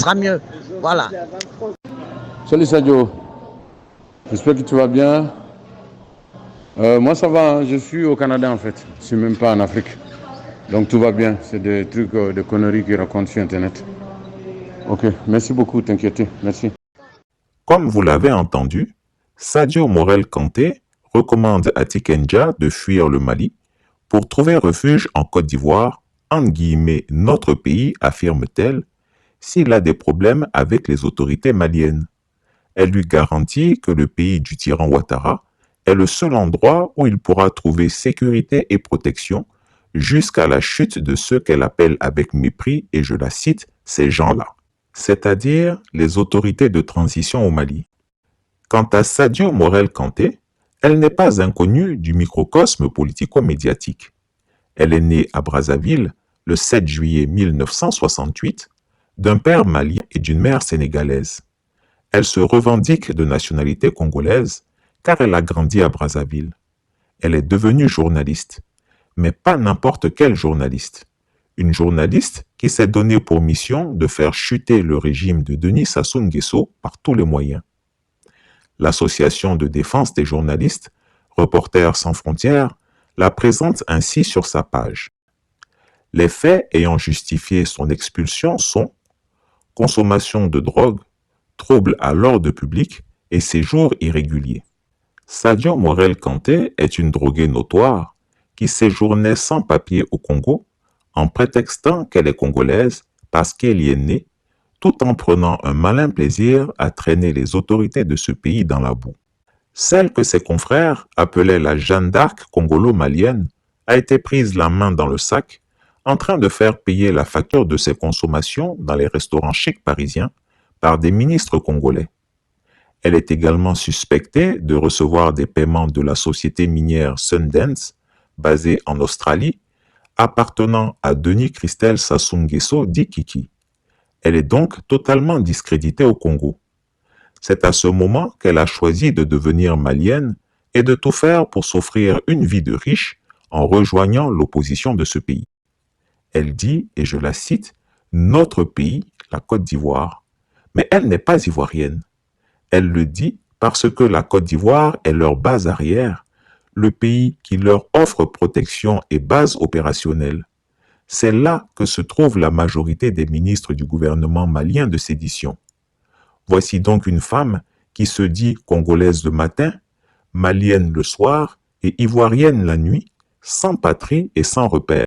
sera mieux. Voilà. Salut Sadio, j'espère que tu vas bien. Moi ça va, hein. Je suis au Canada en fait, je suis même pas en Afrique. Donc tout va bien, c'est des trucs, des conneries qu'ils racontent sur Internet. Ok, merci beaucoup, t'inquiète, merci. Comme vous l'avez entendu, Sadio Morel Kanté recommande à Tikenja de fuir le Mali pour trouver refuge en Côte d'Ivoire, entre guillemets notre pays, affirme-t-elle, s'il a des problèmes avec les autorités maliennes. Elle lui garantit que le pays du tyran Ouattara est le seul endroit où il pourra trouver sécurité et protection jusqu'à la chute de ceux qu'elle appelle avec mépris, et je la cite, ces gens-là, c'est-à-dire les autorités de transition au Mali. Quant à Sadio Morel Kanté, elle n'est pas inconnue du microcosme politico-médiatique. Elle est née à Brazzaville le 7 juillet 1968 d'un père malien et d'une mère sénégalaise. Elle se revendique de nationalité congolaise car elle a grandi à Brazzaville. Elle est devenue journaliste, mais pas n'importe quelle journaliste. Une journaliste qui s'est donnée pour mission de faire chuter le régime de Denis Sassou Nguesso par tous les moyens. L'association de défense des journalistes, Reporters sans frontières, la présente ainsi sur sa page. Les faits ayant justifié son expulsion sont consommation de drogue, troubles à l'ordre public et séjour irrégulier. Sadio Morel Kanté est une droguée notoire qui séjournait sans papier au Congo en prétextant qu'elle est congolaise parce qu'elle y est née, tout en prenant un malin plaisir à traîner les autorités de ce pays dans la boue. Celle que ses confrères appelaient la Jeanne d'Arc congolo-malienne a été prise la main dans le sac en train de faire payer la facture de ses consommations dans les restaurants chics parisiens par des ministres congolais. Elle est également suspectée de recevoir des paiements de la société minière Sundance, basée en Australie, appartenant à Denis Christel Sassou Nguesso dit Kiki. Elle est donc totalement discréditée au Congo. C'est à ce moment qu'elle a choisi de devenir malienne et de tout faire pour s'offrir une vie de riche en rejoignant l'opposition de ce pays. Elle dit, et je la cite, « Notre pays, la Côte d'Ivoire ». Mais elle n'est pas ivoirienne. Elle le dit parce que la Côte d'Ivoire est leur base arrière, le pays qui leur offre protection et base opérationnelle. C'est là que se trouve la majorité des ministres du gouvernement malien de sédition. Voici donc une femme qui se dit congolaise le matin, malienne le soir et ivoirienne la nuit, sans patrie et sans repère.